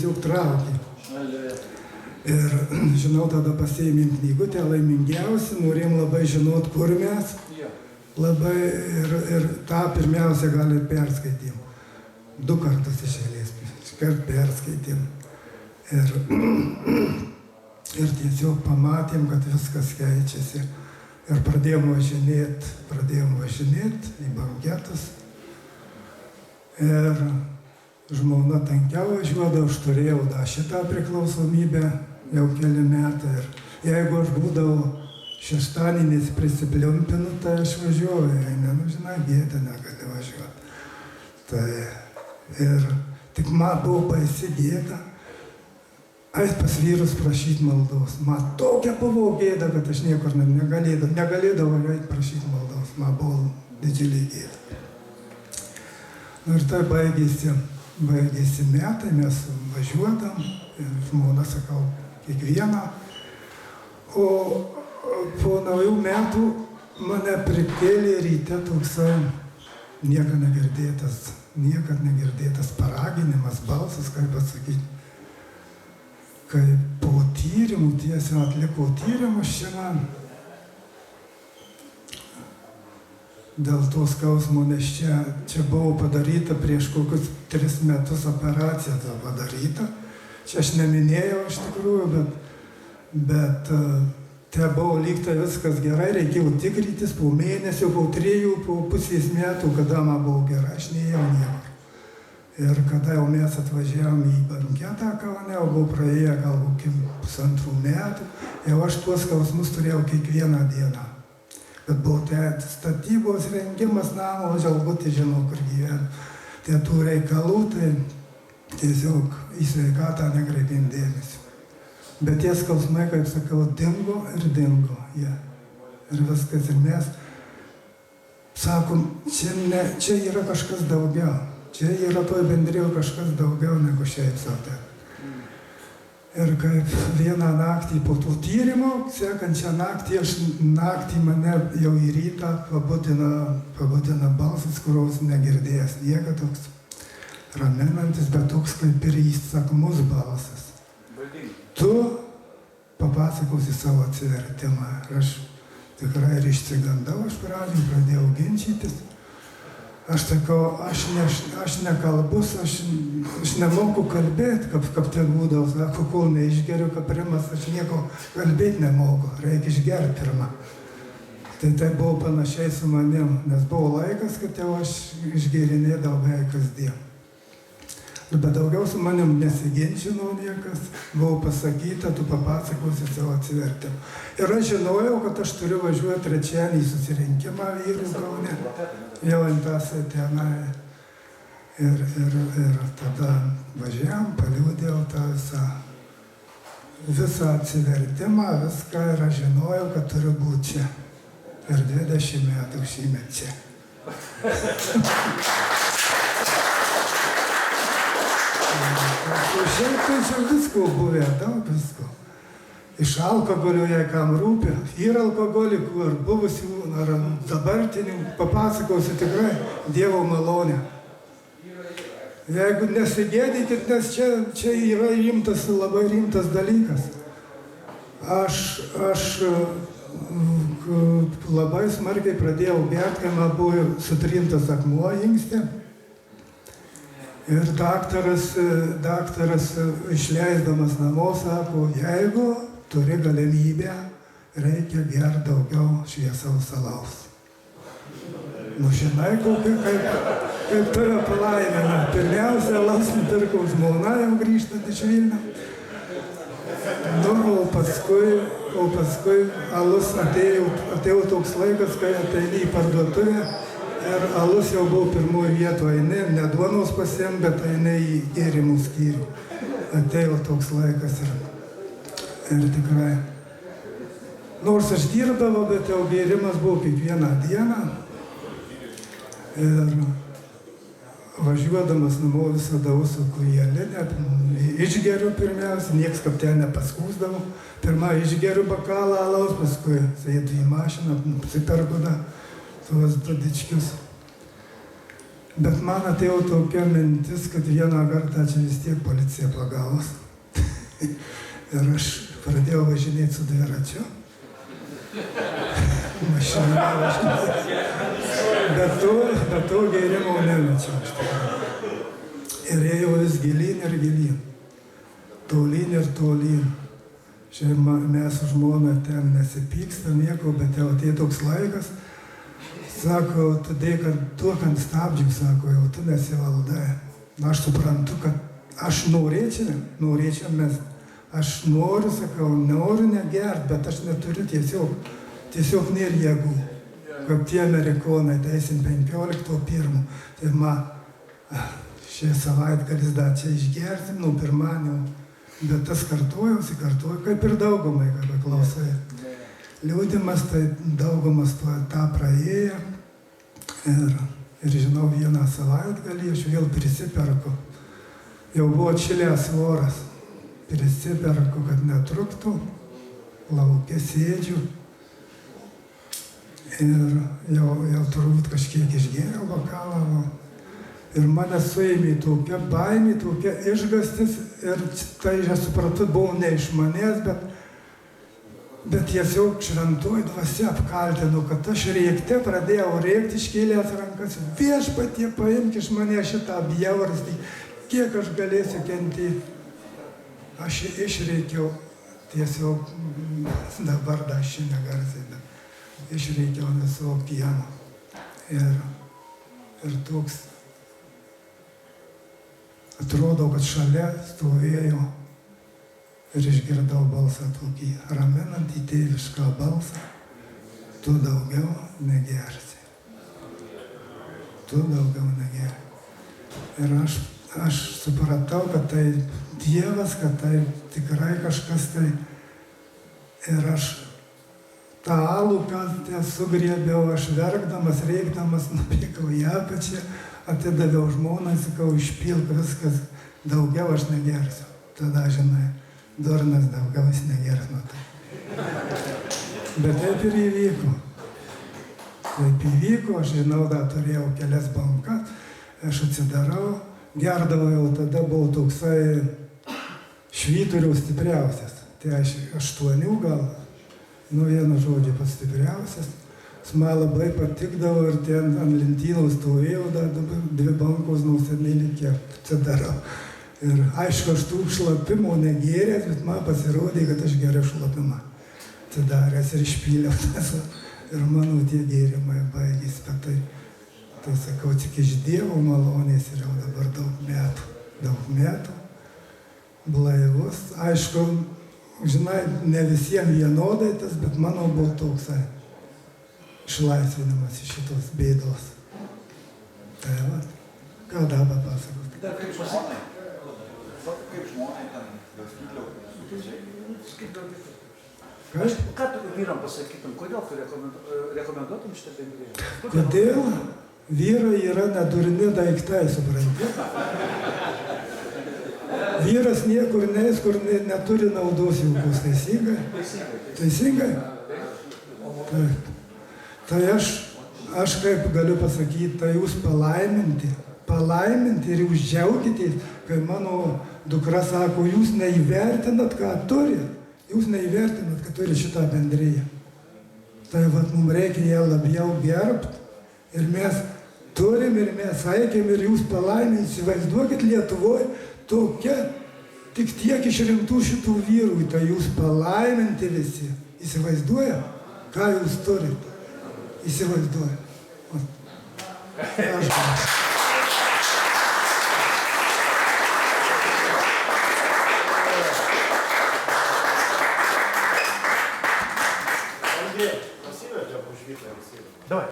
Tiesiog traukė. Ir žinau, tada pasiėmėm knygutę, laimingiausi, norėjom labai žinot, kur mes. Labai ir tą pirmiausia gali perskaitėm. 2 kartus iš eilės, iškart perskaitėm. Ir tiesiog pamatėm, kad viskas keičiasi. Ir pradėjom važinėt į banketus. Ir žmona tankiau važiuodavo, aš turėjau šitą priklausomybę jau keli metai. Ir jeigu aš būdavau šeštadieniais prisipliumpinu, tai aš važiuoju, žinai, gėda negali važiuoti. Tai ir tik man buvo baisi gėda, eit pas vyrus prašyti maldos. Man tokia buvo gėda, kad aš niekur negalėdavau eit prašyti maldos. Man buvo didžiulė gėda. Ir tai baigėsi metai, mes važiuodam, žmona, sakau, kiekvieną. O po naujų metų mane prikėlė ryte toksai niekad negirdėtas paraginimas, balsas, kaip pasakyti. Kai po tyrimų, tiesiog atliko tyrimus šiandien, dėl to skausmo, nes čia buvo padaryta prieš kokius 3 metus operacija padaryta. Čia aš neminėjau iš tikrųjų, bet te buvo lygtai viskas gerai, reikėjo tikrytis po mėnesio, po 3, po pusės metų, kada man buvo gerai, aš neėjau niekur. Ir kada jau mes atvažiavom į banketą Kaune, jau buvo praėję galbūt 1,5 metų, jau aš tuos skausmus turėjau kiekvieną dieną. Bet buvo statybos rengimas namo, žalbutį žinau, kur gyvenu. Tai tų reikalų, tai tiesiog į sveikatą nekreipėm dėmesio. Bet tie skausmai, kaip sakau, dingo. Ir viskas. Ir mes sakom, čia yra kažkas daugiau. Čia yra toj bendrijoj kažkas daugiau negu šiaip savo. Ir kaip vieną naktį po to tyrimo, sekančią naktį mane jau į rytą pabudina balsas, kurios negirdėjęs niekad, toks raminantis, bet toks kaip ir įsakomus balsas. Tu papasakosi savo atsivertimą. Ir aš tikrai ir išsigandau, aš pradėjau ginčytis. Aš sakau, aš nekalbus, aš nemoku kalbėti, kaip ten būdavo, sako, kol neišgeriu kaprimas, aš nieko kalbėti nemoku, reikia išgerti pirmą. Tai buvo panašiai su manim, nes buvo laikas, kad jau aš išgerinėdavau beveik kasdien. Bet daugiau su manim nesiginčino niekas, buvo pasakyta, tu papasakosi savo atsivertimą. Ir aš žinojau, kad aš turiu važiuoti trečiadienį į susirinkimą vyrų Kaune, jau antasai tenai. Ir tada važiavam, paliūdėjau tą visą atsivertimą, viską, ir aš žinojau, kad turiu būti čia. Ir 20 metų šįmet čia. Šiaip tai čia visko buvę, daug visko. Iš alkoholio, jei kam rūpi, ir alkoholikų, ar buvusių, ar dabartinių, papasakosiu tikrai Dievo malonę. Jeigu nesigėdykit, nes čia yra labai rimtas dalykas. Aš labai smarkiai pradėjau gerti, kai man buvo sutrintas akmuo inkste. Ir daktaras išleisdamas namo sako, jeigu turi galimybę, reikia gerti daugiau šviesaus alaus. Žinai, kaip tave palaimina. Pirmiausia, alaus nupirkau žmona, jau grįžtant iš Vilnių. O paskui alus atėjo toks laikas, kai ateini į parduotuvę. Ir alus jau buvo pirmoji vietoje, ne duonos pasiėm, bet eini į gėrimų skyrių. Atėjo toks laikas ir tikrai. Nors aš dirbdavau, bet jau gėrimas buvo kiekvieną dieną. Ir važiuodamas namo visada užsuku į alinę, išgeriu pirmiausia, nieks kaip ten nepaskūsdavo. Pirmą išgeriu bakalą alaus, paskui sėdu į mašiną, nusiperku tuos 2 dičkius. Bet man atėjo tokia mintis, kad vieną kartą čia vis tiek policija pagaus. Ir aš pradėjau važinėti su dviračiu. Mašina važinėti. Bet to gėrimo nemečiau. Ir ėjau vis gilyn ir gilyn. Tolyn ir tolyn. Šiandien mes su žmona ten nesipyksta nieko, bet jau atėjo toks laikas. Sako, tada, kad duok ant stabdžių, sako, jau tu nesivaldai. Aš suprantu, kad aš norėčiau mest. Aš noriu, sakau, noriu negert, bet aš neturiu tiesiog nėra jėgų. Kaip tie amerikonai, teisim 15.1. Tai man, šie savaitgalis dar čia išgersim, nuo pirmadienio. Bet tas kartuojusi, kaip ir daugumai, kaip klausai. Liūdimas, tai daugumas tą praėjo. Ir žinau, vieną savaitgalį aš vėl prisiperku. Jau buvo atšilęs oras. Prisiperku, kad netruktų. Lauke sėdžiu. Ir jau turbūt kažkiek išgėriau bokalą. Ir mane suėmė tokia baimė, tokia išgastis. Ir tai, aš supratau, buvo ne iš manęs, bet tiesiog šventoji dvasia apkaltino, kad aš rėkte pradėjau rėkti, iškėlęs rankas. Viešpatie, paimk iš mane šitą bjaurastį, kiek aš galėsiu kentėti. Aš išrėkiau tiesiog, dabar dar šiandien garsiai, bet išrėkiau viso kiemo. Ir toks, atrodo, kad šalia stovėjo ir išgirdau balsą tokį raminantį tėvišką balsą. Tu daugiau negersi. Tu daugiau negersi. Ir aš supratau, kad tai Dievas, kad tai tikrai kažkas tai. Ir aš tą alų kaltę sugriebiau, aš verkdamas, reikdamas, nubėgau į apačią, atidaviau žmonai, sakau, išpilk viskas, daugiau aš negersiu. Tada, žinai, durnas daugiau jis negers nuo tai. Bet taip ir įvyko. Taip įvyko, aš žinau, dar turėjau kelias bankas, aš atsidarau, gerdavau jau tada, buvau toksai švyturiaus stipriausias. Tai aš 8 gal, vienu žodžiu pats stipriausias. Man labai patikdavo ir ten ant lentynos stovėjau, dar 2 bankos nausėdėlį kiek atsidarau. Ir aišku, aš tų šlapimo negėręs, bet man pasirodė, kad aš geriau šlapimą atsidaręs ir išpyliau tas. Ir mano tie gėrimai baigėsi, bet tai sakau, tik iš Dievo malonės ir jau dabar daug metų, blaivus. Aišku, žinai, ne visiems vienodai tas, bet mano buvo toksai išlaisvinimas iš šitos bėdos. Tai va, ką dabar pasakot? Dar kaip žmonai ten skydliau. Ką tu vyram pasakytum, kodėl tu rekomenduotum šitą bendriją? Kodėl vyrai yra nedurni daiktai, supranti? Vyras niekur neis, kur neturi naudos jokios, teisingai? Teisingai? Taip. Tai aš kaip galiu pasakyti, tai jūs palaiminti ir jūs džiaukitės, kai mano dukra sako, jūs neįvertinat, ką turit. Jūs neįvertinat, kad turi šitą bendriją. Tai vat mums reikia ją labiau gerbti. Ir mes turim, ir mes saikėm, ir jūs palaiminti. Įsivaizduokit, Lietuvoje tokia, tik tiek išrinktų šitų vyrų. Tai jūs palaiminti visi. Įsivaizduoja, ką jūs turit. Įsivaizduoja. Aš galiu. Спасибо, я